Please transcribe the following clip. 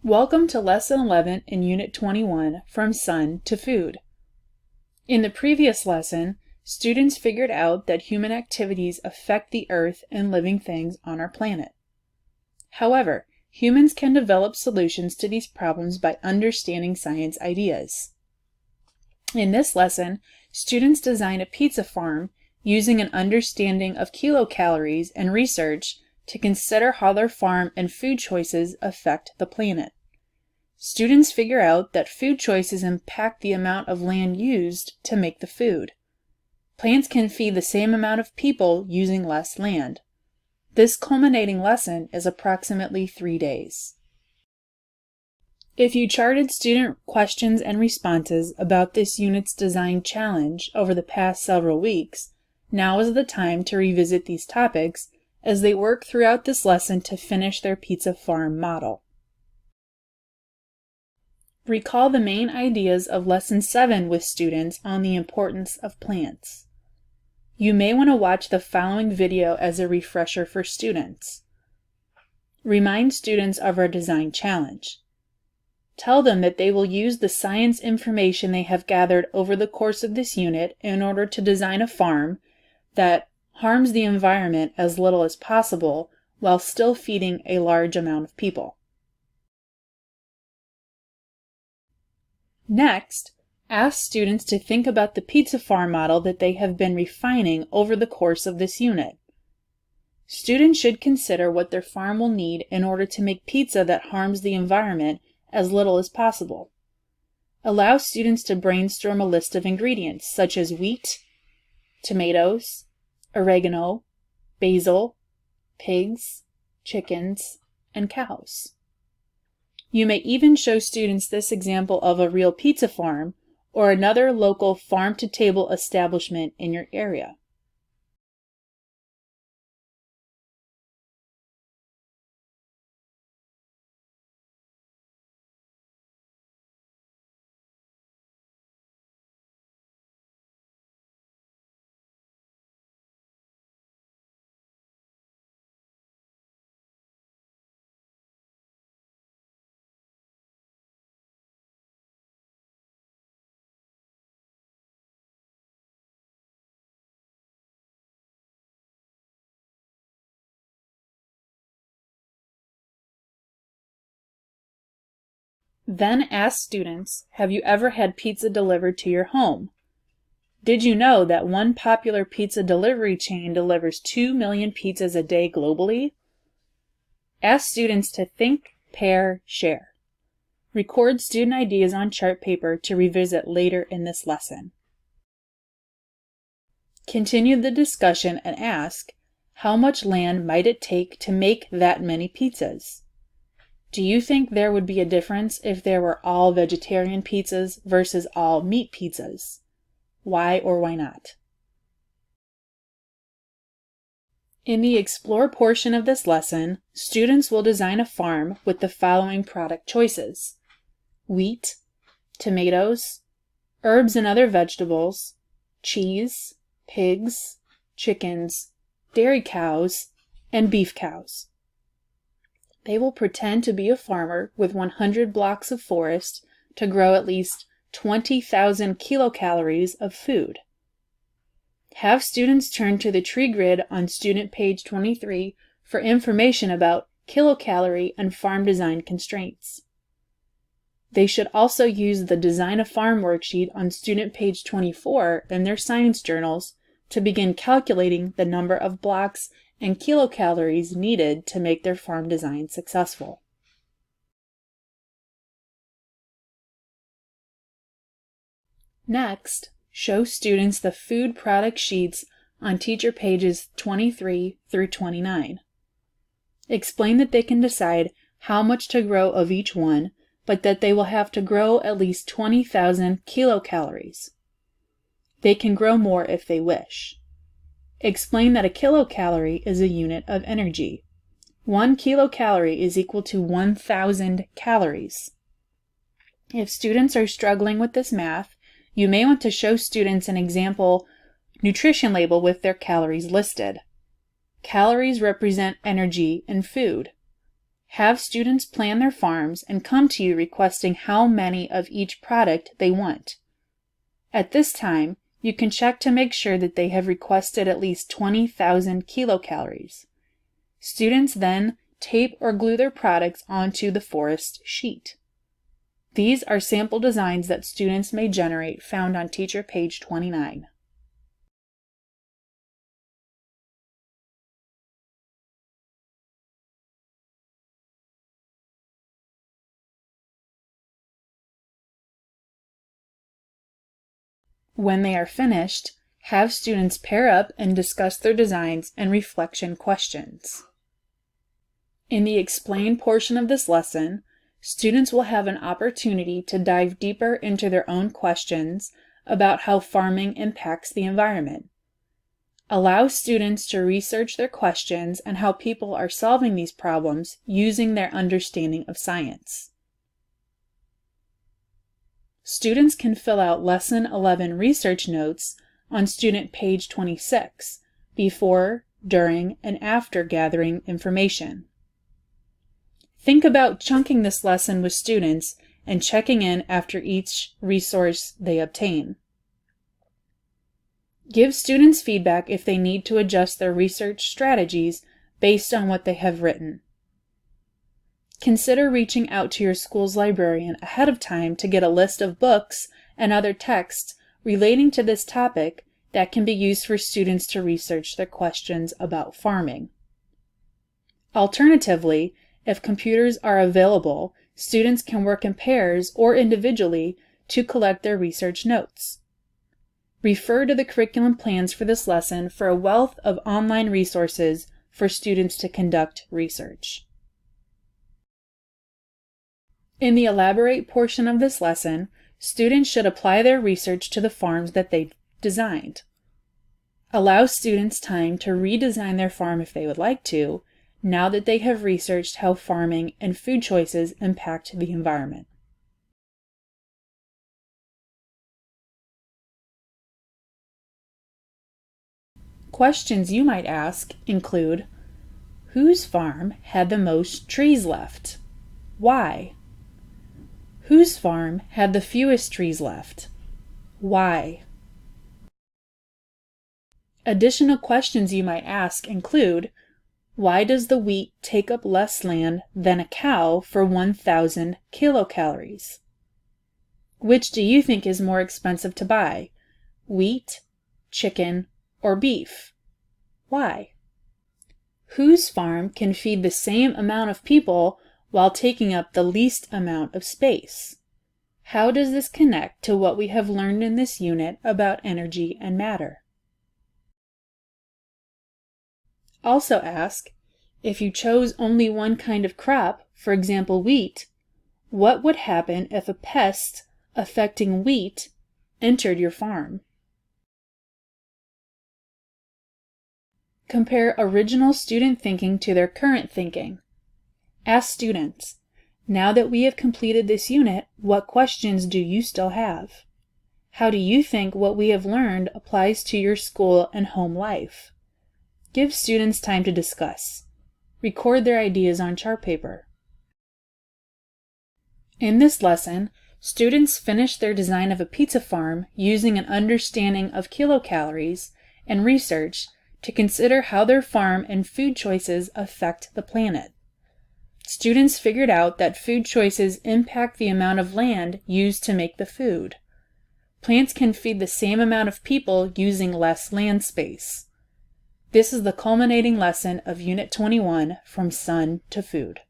Welcome to Lesson 11 in Unit 21, From Sun to Food. In the previous lesson, students figured out that human activities affect the Earth and living things on our planet. However, humans can develop solutions to these problems by understanding science ideas. In this lesson, students design a pizza farm using an understanding of kilocalories and research to consider how their farm and food choices affect the planet. Students figure out that food choices impact the amount of land used to make the food. Plants can feed the same amount of people using less land. This culminating lesson is approximately 3 days. If you charted student questions and responses about this unit's design challenge over the past several weeks, now is the time to revisit these topics as they work throughout this lesson to finish their pizza farm model. Recall the main ideas of Lesson 7 with students on the importance of plants. You may want to watch the following video as a refresher for students. Remind students of our design challenge. Tell them that they will use the science information they have gathered over the course of this unit in order to design a farm that harms the environment as little as possible while still feeding a large amount of people. Next, ask students to think about the pizza farm model that they have been refining over the course of this unit. Students should consider what their farm will need in order to make pizza that harms the environment as little as possible. Allow students to brainstorm a list of ingredients such as wheat, tomatoes, oregano, basil, pigs, chickens, and cows. You may even show students this example of a real pizza farm or another local farm-to-table establishment in your area. Then ask students, have you ever had pizza delivered to your home? Did you know that one popular pizza delivery chain delivers 2 million pizzas a day globally? Ask students to think, pair, share. Record student ideas on chart paper to revisit later in this lesson. Continue the discussion and ask, how much land might it take to make that many pizzas? Do you think there would be a difference if there were all vegetarian pizzas versus all meat pizzas? Why or why not? In the Explore portion of this lesson, students will design a farm with the following product choices: wheat, tomatoes, herbs and other vegetables, cheese, pigs, chickens, dairy cows, and beef cows. They will pretend to be a farmer with 100 blocks of forest to grow at least 20,000 kilocalories of food. Have students turn to the tree grid on student page 23 for information about kilocalorie and farm design constraints. They should also use the Design a Farm worksheet on student page 24 in their science journals to begin calculating the number of blocks and kilocalories needed to make their farm design successful. Next, show students the food product sheets on teacher pages 23 through 29. Explain that they can decide how much to grow of each one, but that they will have to grow at least 20,000 kilocalories. They can grow more if they wish. Explain that a kilocalorie is a unit of energy. 1 kilocalorie is equal to 1,000 calories. If students are struggling with this math, you may want to show students an example nutrition label with their calories listed. Calories represent energy in food. Have students plan their farms and come to you requesting how many of each product they want. At this time, you can check to make sure that they have requested at least 20,000 kilocalories. Students then tape or glue their products onto the forest sheet. These are sample designs that students may generate, found on teacher page 29. When they are finished, have students pair up and discuss their designs and reflection questions. In the explain portion of this lesson, students will have an opportunity to dive deeper into their own questions about how farming impacts the environment. Allow students to research their questions and how people are solving these problems using their understanding of science. Students can fill out Lesson 11 research notes on student page 26, before, during, and after gathering information. Think about chunking this lesson with students and checking in after each resource they obtain. Give students feedback if they need to adjust their research strategies based on what they have written. Consider reaching out to your school's librarian ahead of time to get a list of books and other texts relating to this topic that can be used for students to research their questions about farming. Alternatively, if computers are available, students can work in pairs or individually to collect their research notes. Refer to the curriculum plans for this lesson for a wealth of online resources for students to conduct research. In the elaborate portion of this lesson, students should apply their research to the farms that they've designed. Allow students time to redesign their farm if they would like to, now that they have researched how farming and food choices impact the environment. Questions you might ask include, whose farm had the most trees left? Why? Whose farm had the fewest trees left? Why? Additional questions you might ask include, why does the wheat take up less land than a cow for 1,000 kilocalories? Which do you think is more expensive to buy? Wheat, chicken, or beef? Why? Whose farm can feed the same amount of people while taking up the least amount of space? How does this connect to what we have learned in this unit about energy and matter? Also ask, if you chose only one kind of crop, for example wheat, what would happen if a pest affecting wheat entered your farm? Compare original student thinking to their current thinking. Ask students, now that we have completed this unit, what questions do you still have? How do you think what we have learned applies to your school and home life? Give students time to discuss. Record their ideas on chart paper. In this lesson, students finished their design of a pizza farm using an understanding of kilocalories and research to consider how their farm and food choices affect the planet. Students figured out that food choices impact the amount of land used to make the food. Plants can feed the same amount of people using less land space. This is the culminating lesson of Unit 21, From Sun to Food.